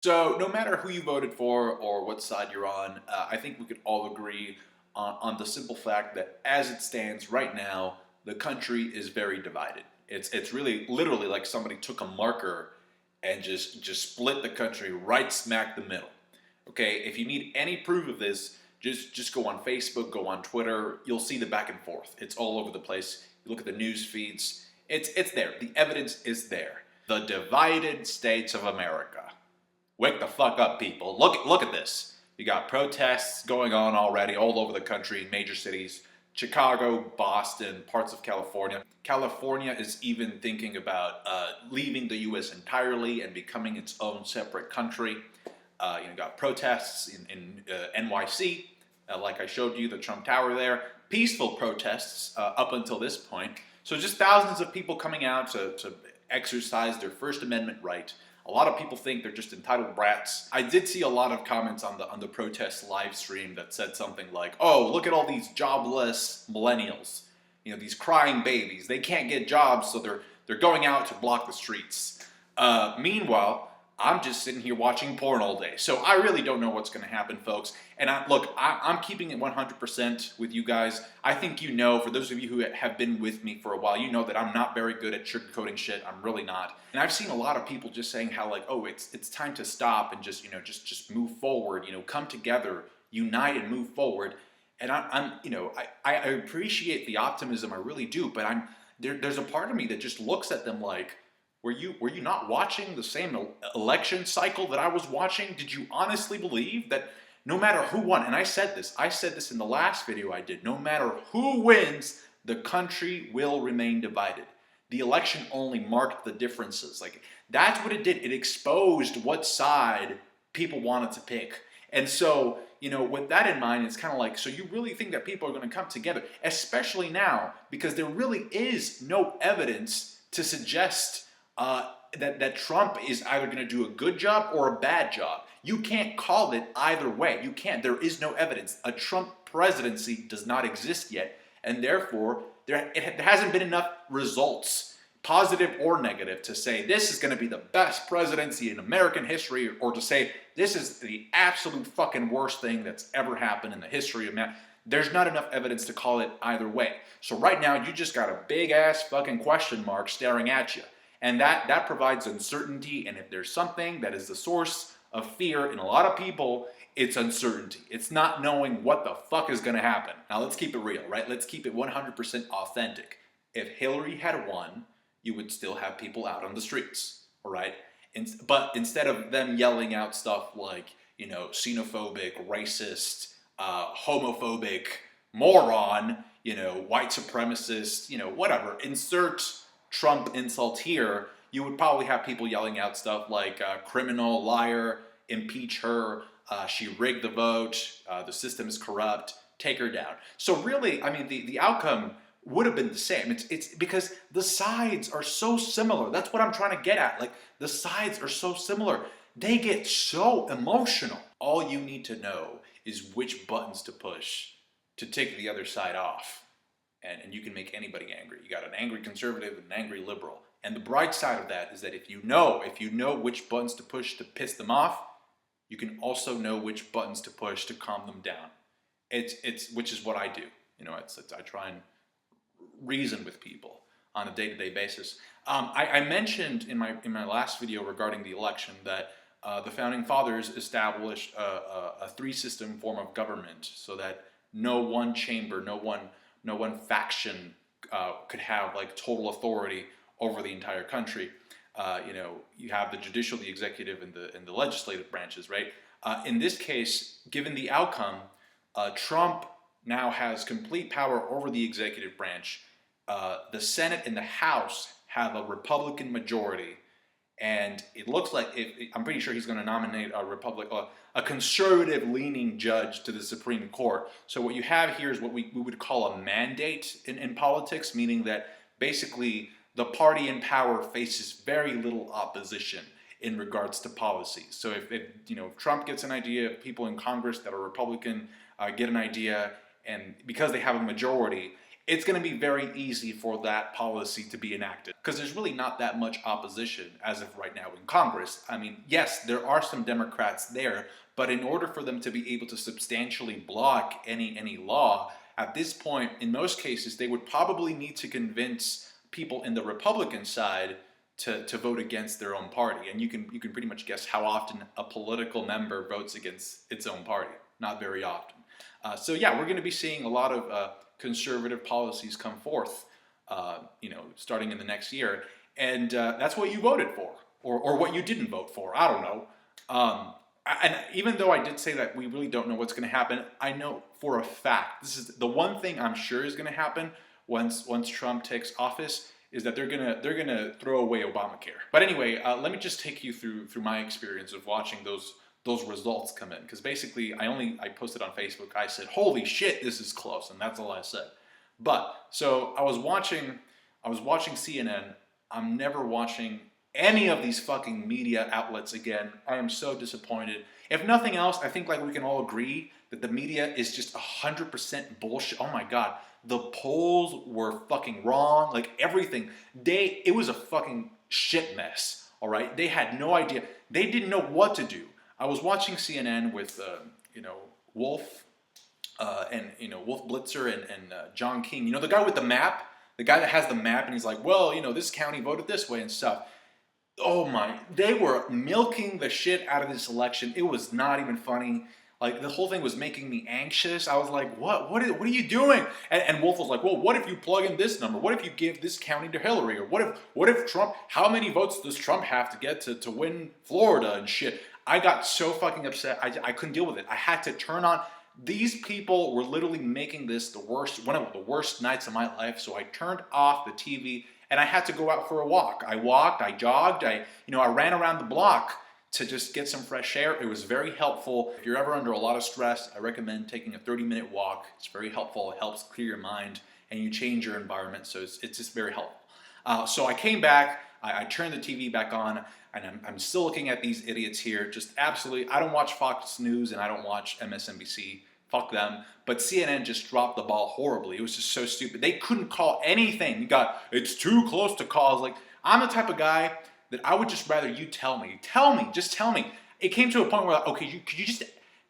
So, no matter who you voted for or what side you're on, I think we could all agree on the simple fact that as it stands right now, the country is very divided. It's really literally like somebody took a marker and just split the country right smack the middle. Okay, if you need any proof of this, just go on Facebook, go on Twitter. You'll see the back and forth. It's all over the place. You look at the news feeds. It's there. The evidence is there. The divided states of America. Wake the fuck up, people. Look at this. You got protests going on already all over the country, major cities. Chicago, Boston, parts of California. California is even thinking about leaving the U.S. entirely and becoming its own separate country. You got protests in NYC, like I showed you, the Trump Tower there. Peaceful protests up until this point. So just thousands of people coming out to exercise their First Amendment right. A lot of people think they're just entitled brats. I did see a lot of comments on the protest live stream that said something like, "Oh, look at all these jobless millennials. You know, these crying babies. They can't get jobs, so they're going out to block the streets." Meanwhile, I'm just sitting here watching porn all day. So I really don't know what's going to happen, folks. And I'm keeping it 100% with you guys. I think you know, for those of you who have been with me for a while, you know that I'm not very good at sugarcoating shit. I'm really not. And I've seen a lot of people just saying how like, oh, it's time to stop and just, just move forward, come together, unite and move forward. And I appreciate the optimism, I really do, but there's a part of me that just looks at them like, were you not watching the same election cycle that I was watching? Did you honestly believe that no matter who won, and I said this in the last video I did, no matter who wins, the country will remain divided. The election only marked the differences. Like, that's what it did. It exposed what side people wanted to pick. And so, with that in mind, it's kind of like, so you really think that people are going to come together, especially now, because there really is no evidence to suggest that Trump is either going to do a good job or a bad job. You can't call it either way. You can't. There is no evidence. A Trump presidency does not exist yet, and therefore there hasn't been enough results, positive or negative, to say this is going to be the best presidency in American history, or to say this is the absolute fucking worst thing that's ever happened in the history of man. There's not enough evidence to call it either way. So right now you just got a big ass fucking question mark staring at you. And that provides uncertainty, and if there's something that is the source of fear in a lot of people, it's uncertainty. It's not knowing what the fuck is going to happen. Now let's keep it real, right? Let's keep it 100% authentic. If Hillary had won, you would still have people out on the streets, all right? But instead of them yelling out stuff like, xenophobic, racist, homophobic, moron, white supremacist, whatever, insert Trump insult here, you would probably have people yelling out stuff like criminal, liar, impeach her, she rigged the vote, the system is corrupt, take her down. So really, I mean, the outcome would have been the same. It's because the sides are so similar. That's what I'm trying to get at. Like, the sides are so similar. They get so emotional. All you need to know is which buttons to push to take the other side off. And you can make anybody angry. You got an angry conservative and an angry liberal. And the bright side of that is that if you know which buttons to push to piss them off, you can also know which buttons to push to calm them down. Which is what I do. I try and reason with people on a day-to-day basis. I mentioned in my last video regarding the election that the founding fathers established a three-system form of government so that no one chamber, no one faction could have like total authority over the entire country. You have the judicial, the executive, and the legislative branches, right? In this case, given the outcome, Trump now has complete power over the executive branch. The Senate and the House have a Republican majority, and it looks like I'm pretty sure he's going to nominate a conservative-leaning judge to the Supreme Court. So what you have here is what we would call a mandate in politics, meaning that basically the party in power faces very little opposition in regards to policies. So if Trump gets an idea, if people in Congress that are Republican get an idea, and because they have a majority, it's going to be very easy for that policy to be enacted because there's really not that much opposition as of right now in Congress. I mean, yes, there are some Democrats there, but in order for them to be able to substantially block any law, at this point, in most cases, they would probably need to convince people in the Republican side to vote against their own party. And you can pretty much guess how often a political member votes against its own party. Not very often. So yeah, we're going to be seeing a lot of conservative policies come forth, starting in the next year. And that's what you voted for, or what you didn't vote for. I don't know. And even though I did say that we really don't know what's going to happen, I know for a fact, this is the one thing I'm sure is going to happen once Trump takes office, is that they're gonna throw away Obamacare. But anyway, let me just take you through my experience of watching those results come in, because basically I posted on Facebook. I said, "Holy shit, this is close," and that's all I said. But so I was watching CNN. I'm never watching any of these fucking media outlets again. I am so disappointed. If nothing else, I think like we can all agree that the media is just 100% bullshit. Oh my god. The polls were fucking wrong, like everything. It was a fucking shit mess, all right? They had no idea. They didn't know what to do. I was watching CNN with, Wolf, and, Wolf Blitzer and John King. The guy with the map, the guy that has the map, and he's like, well, this county voted this way and stuff. Oh my, they were milking the shit out of this election. It was not even funny. Like, the whole thing was making me anxious. I was like, what are you doing? And Wolf was like, well, what if you plug in this number? What if you give this county to Hillary? Or what if Trump, how many votes does Trump have to get to win Florida and shit? I got so fucking upset. I couldn't deal with it. I had to turn on. These people were literally making this one of the worst nights of my life. So I turned off the TV and I had to go out for a walk. I walked, I jogged, I ran around the block to just get some fresh air. It was very helpful. If you're ever under a lot of stress, I recommend taking a 30-minute walk. It's very helpful. It helps clear your mind and you change your environment. So it's just very helpful. So I came back, I turned the TV back on, and I'm still looking at these idiots here. Just absolutely, I don't watch Fox News and I don't watch MSNBC. Fuck them. But CNN just dropped the ball horribly. It was just so stupid. They couldn't call anything. It's too close to call. I was like, I'm the type of guy that I would just rather you tell me. Just tell me. It came to a point where, okay, could you just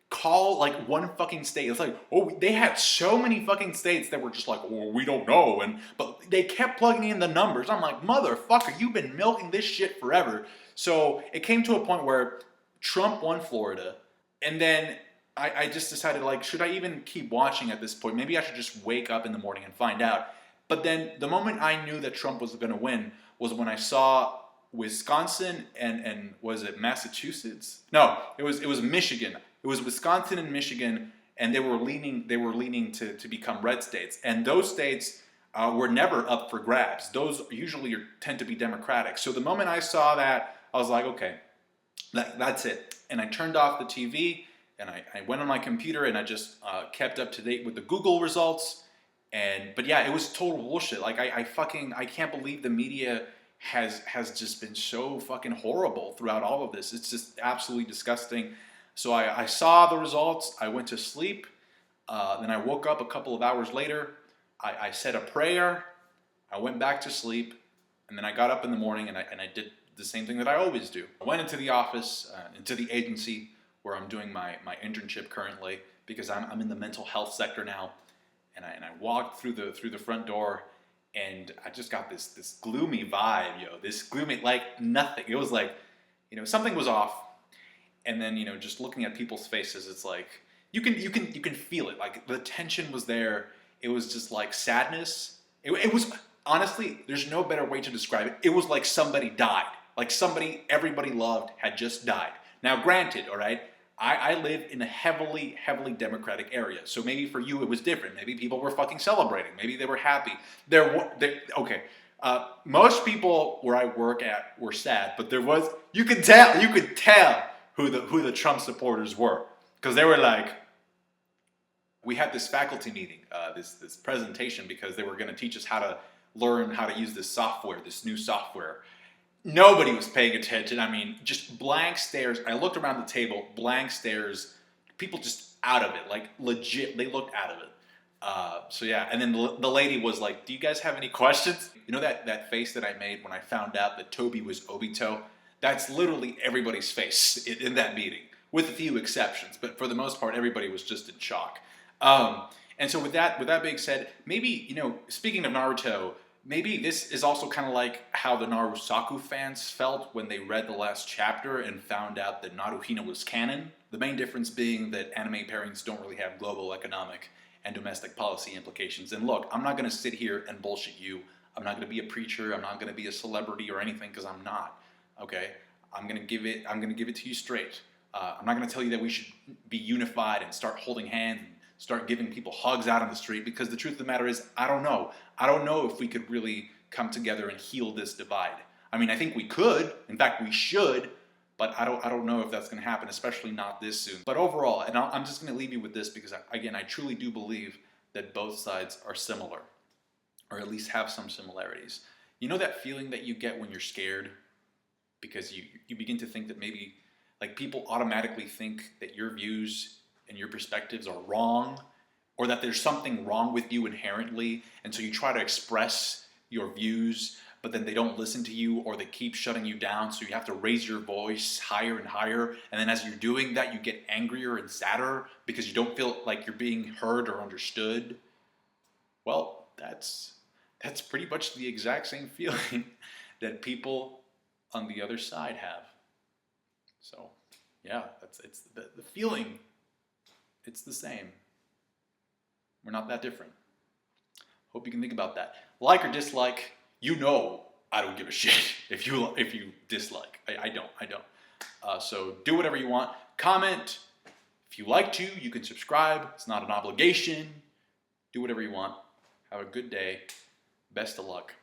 call like one fucking state? It's like, oh, they had so many fucking states that were just like, well, we don't know. But they kept plugging in the numbers. I'm like, motherfucker, you've been milking this shit forever. So it came to a point where Trump won Florida. And then I just decided, like, should I even keep watching at this point? Maybe I should just wake up in the morning and find out. But then the moment I knew that Trump was going to win was when I saw Wisconsin and was it Massachusetts? No, it was Michigan. It was Wisconsin and Michigan, and they were leaning to become red states. And those states were never up for grabs. Those usually tend to be Democratic. So the moment I saw that, I was like, okay, that's it. And I turned off the TV, and I went on my computer, and I just kept up to date with the Google results. But yeah, it was total bullshit. Like I can't believe the media has just been so fucking horrible throughout all of this. It's just absolutely disgusting. So I saw the results. I went to sleep. Then I woke up a couple of hours later. I said a prayer. I went back to sleep. And then I got up in the morning and I did the same thing that I always do. I went into the office, into the agency where I'm doing my internship currently, because I'm in the mental health sector now. And I walked through the front door, and I just got this gloomy vibe, this gloomy, like nothing. It was like, something was off. And then, just looking at people's faces, it's like, you can feel it. Like the tension was there. It was just like sadness. It was, honestly, there's no better way to describe it. It was like somebody died. Like somebody everybody loved had just died. Now granted, all right, I live in a heavily Democratic area. So maybe for you it was different. Maybe people were fucking celebrating. Maybe they were happy. Okay. Most people where I work at were sad, but you could tell who the Trump supporters were. Because they were like, we had this faculty meeting, this presentation, because they were going to teach us how to learn how to use this new software. Nobody was paying attention. I mean, just blank stares. I looked around the table, blank stares. People just out of it, like legit. They looked out of it. So yeah, and then the lady was like, "Do you guys have any questions?" You know that face that I made when I found out that Toby was Obito? That's literally everybody's face in that meeting, with a few exceptions. But for the most part, everybody was just in shock. Um, and so with that being said, maybe speaking of Naruto, maybe this is also kind of like how the Narusaku fans felt when they read the last chapter and found out that Naruhina was canon. The main difference being that anime pairings don't really have global economic and domestic policy implications. And look, I'm not going to sit here and bullshit you. I'm not going to be a preacher. I'm not going to be a celebrity or anything because I'm not. Okay, I'm going to give it to you straight. I'm not going to tell you that we should be unified and start holding hands and start giving people hugs out on the street because the truth of the matter is I don't know. I don't know if we could really come together and heal this divide. I mean, I think we could. In fact, we should. But I don't know if that's going to happen, especially not this soon. But overall, and I'm just going to leave you with this because, again, I truly do believe that both sides are similar, or at least have some similarities. You know that feeling that you get when you're scared? Because you begin to think that maybe, like, people automatically think that your views and your perspectives are wrong, or that there's something wrong with you inherently, and so you try to express your views, but then they don't listen to you or they keep shutting you down, so you have to raise your voice higher and higher, and then as you're doing that you get angrier and sadder because you don't feel like you're being heard or understood. Well, that's pretty much the exact same feeling that people on the other side have. So yeah, it's the feeling, it's the same. We're not that different. Hope you can think about that. Like or dislike, I don't give a shit if you dislike. I don't. So do whatever you want. Comment. If you like to, you can subscribe. It's not an obligation. Do whatever you want. Have a good day. Best of luck.